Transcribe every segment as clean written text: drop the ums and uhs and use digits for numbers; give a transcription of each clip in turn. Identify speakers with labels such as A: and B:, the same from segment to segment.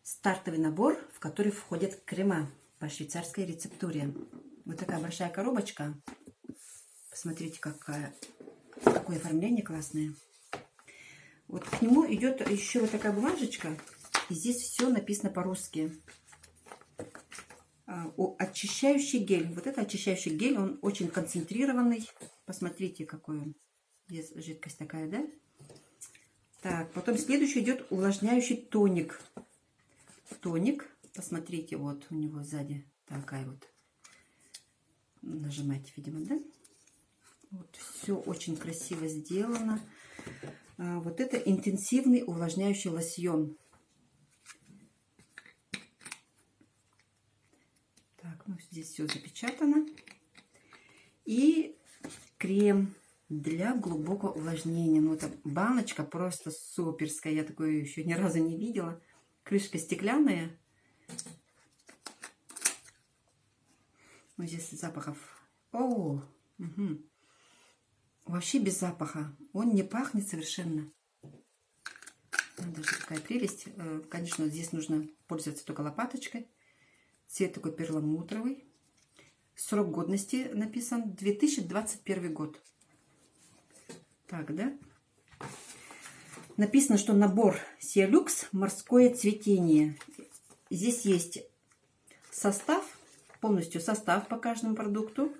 A: Стартовый набор, в который входят крема по швейцарской рецептуре. Вот такая большая коробочка. Посмотрите, какое оформление классное. Вот к нему идет еще вот такая бумажечка. И здесь все написано по-русски. Очищающий гель. Вот это очищающий гель, он очень концентрированный. Посмотрите, какой он. Здесь жидкость такая, да? Так, потом следующий идет увлажняющий тоник. Тоник. Посмотрите, вот у него сзади такая вот. Нажимайте, видимо, да? Вот все очень красиво сделано. Вот это интенсивный увлажняющий лосьон. Так, ну здесь все запечатано. И крем для глубокого увлажнения. Ну, эта баночка просто суперская. Я такую еще ни разу не видела. Крышка стеклянная. Вот здесь запахов. О, угу. Вообще без запаха. Он не пахнет совершенно. Даже такая прелесть. Конечно, здесь нужно пользоваться только лопаточкой. Цвет такой перламутровый. Срок годности написан 2021 год. Так, да? Написано, что набор Сиалюкс морское цветение. Здесь есть состав, полностью состав по каждому продукту,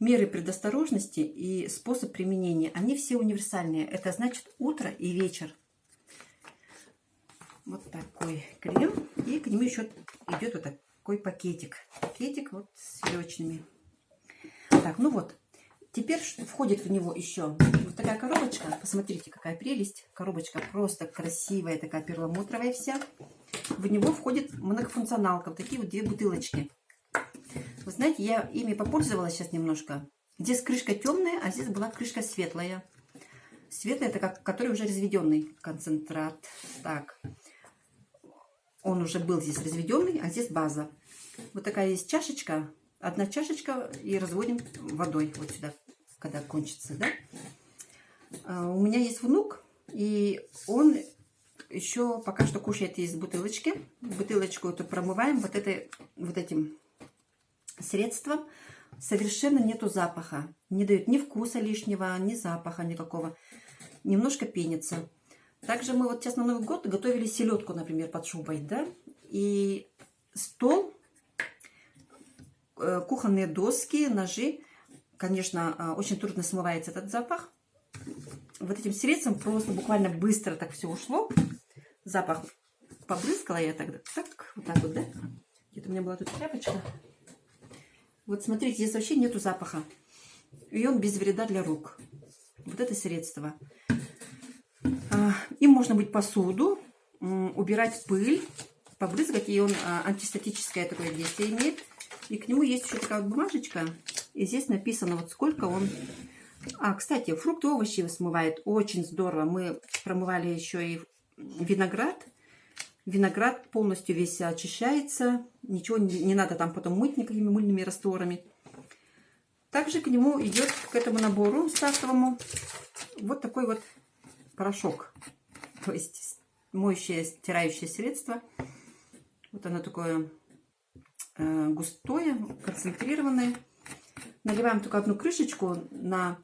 A: меры предосторожности и способ применения. Они все универсальные. Это значит утро и вечер. Вот такой крем. И к нему еще идет вот такой пакетик. Пакетик вот с веревочными. Так, ну вот. Теперь входит в него еще вот такая коробочка. Посмотрите, какая прелесть. Коробочка просто красивая, такая перламутровая вся. В него входит многофункционалка. Вот такие вот две бутылочки. Вы знаете, я ими попользовалась сейчас немножко. Здесь крышка темная, а здесь была крышка светлая. Светлая, это который уже разведенный концентрат. Так. Он уже был здесь разведенный, а здесь база. Вот такая есть чашечка. Одна чашечка и разводим водой вот сюда, когда кончится, да? У меня есть внук, и он еще пока что кушает из бутылочки. Бутылочку эту промываем вот этим средством. Совершенно нету запаха. Не дает ни вкуса лишнего, ни запаха никакого. Немножко пенится. Также мы вот сейчас на Новый год готовили селедку, например, под шубой, да? И стол, кухонные доски, ножи. Конечно, очень трудно смывается этот запах. Вот этим средством просто буквально быстро так все ушло. Запах побрызгала я тогда. Так, вот так вот, да? Где-то у меня была тут тряпочка. Вот смотрите, здесь вообще нету запаха. И он без вреда для рук. Вот это средство. Им можно мыть посуду, убирать пыль, побрызгать. И он антистатическое такое действие имеет. И к нему есть еще такая вот бумажечка. И здесь написано, вот сколько он... Кстати, фрукты, овощи смывает. Очень здорово. Мы промывали еще и виноград. Виноград полностью весь очищается. Ничего не надо там потом мыть никакими мыльными растворами. Также к нему идет, к этому набору стартовому, вот такой вот порошок. То есть моющее, стирающее средство. Вот оно такое... густое, концентрированное. Наливаем только одну крышечку на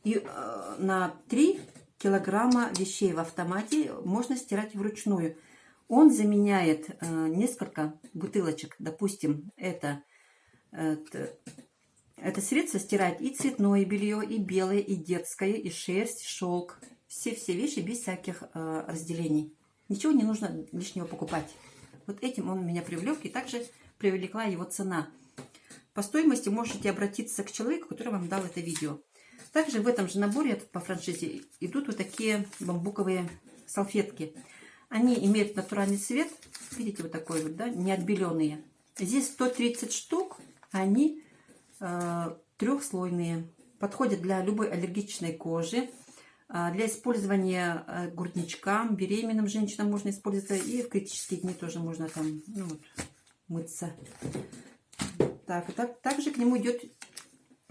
A: 3 килограмма вещей в автомате. Можно стирать вручную. Он заменяет несколько бутылочек. Допустим, это средство стирает и цветное белье, и белое, и детское, и шерсть, шелк. Все вещи без всяких разделений. Ничего не нужно лишнего покупать. Вот этим он меня привлек, и также привлекла его цена. По стоимости можете обратиться к человеку, который вам дал это видео. Также в этом же наборе по франшизе идут вот такие бамбуковые салфетки. Они имеют натуральный цвет. Видите, вот такой вот, да, не отбеленные. Здесь 130 штук, они трехслойные. Подходят для любой аллергичной кожи. Для использования грудничкам, беременным женщинам можно использовать. И в критические дни тоже можно там мыться. Также к нему идет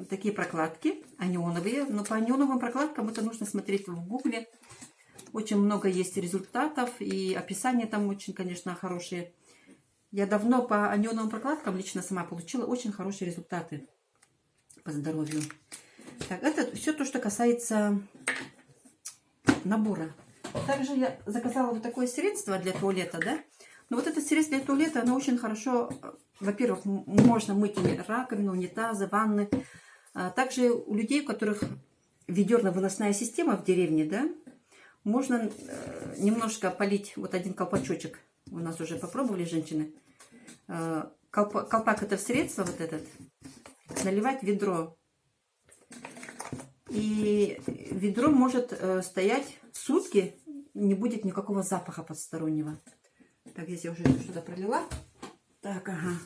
A: такие прокладки анионовые. Но по анионовым прокладкам это нужно смотреть в гугле. Очень много есть результатов, и описания там очень, конечно, хорошие. Я давно по анионовым прокладкам лично сама получила очень хорошие результаты по здоровью. Так, это все то, что касается набора. Также я заказала вот такое средство для туалета, да. Но вот это средство для туалета, оно очень хорошо, во-первых, можно мыть раковину, унитазы, ванны. Также у людей, у которых ведерно-выносная система в деревне, да, можно немножко полить вот один колпачочек. У нас уже попробовали женщины. Колпак это в средство вот этот. Наливать в ведро. И ведро может стоять сутки, не будет никакого запаха постороннего. Так, здесь я уже сюда пролила. Так, ага.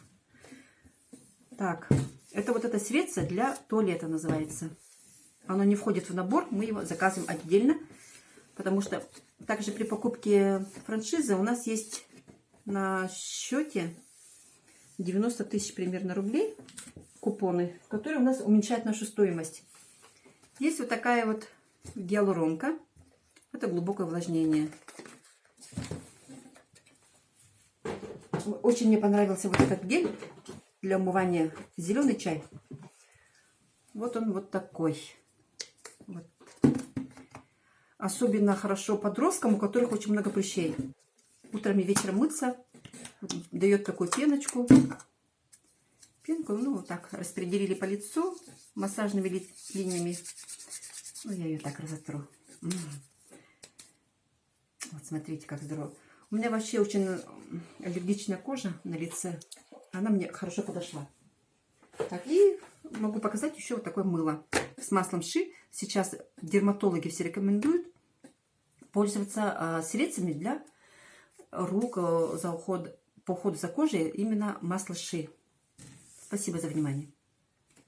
A: Так, это вот это средство для туалета называется. Оно не входит в набор, мы его заказываем отдельно. Потому что также при покупке франшизы у нас есть на счете 90 тысяч примерно рублей купоны, которые у нас уменьшают нашу стоимость. Есть вот такая вот гиалуронка. Это глубокое увлажнение. Очень мне понравился вот этот гель для умывания. Зеленый чай. Вот он вот такой. Вот. Особенно хорошо подросткам, у которых очень много прыщей. Утром и вечером мыться. Дает такую пеночку. Пенку, ну, вот так распределили по лицу массажными линиями. Ну, я ее так разотру. Вот смотрите, как здорово. У меня вообще очень аллергичная кожа на лице. Она мне хорошо подошла. Так, и могу показать еще вот такое мыло с маслом ши. Сейчас дерматологи все рекомендуют пользоваться средствами для рук по уходу за кожей, именно масло ши. Спасибо за внимание.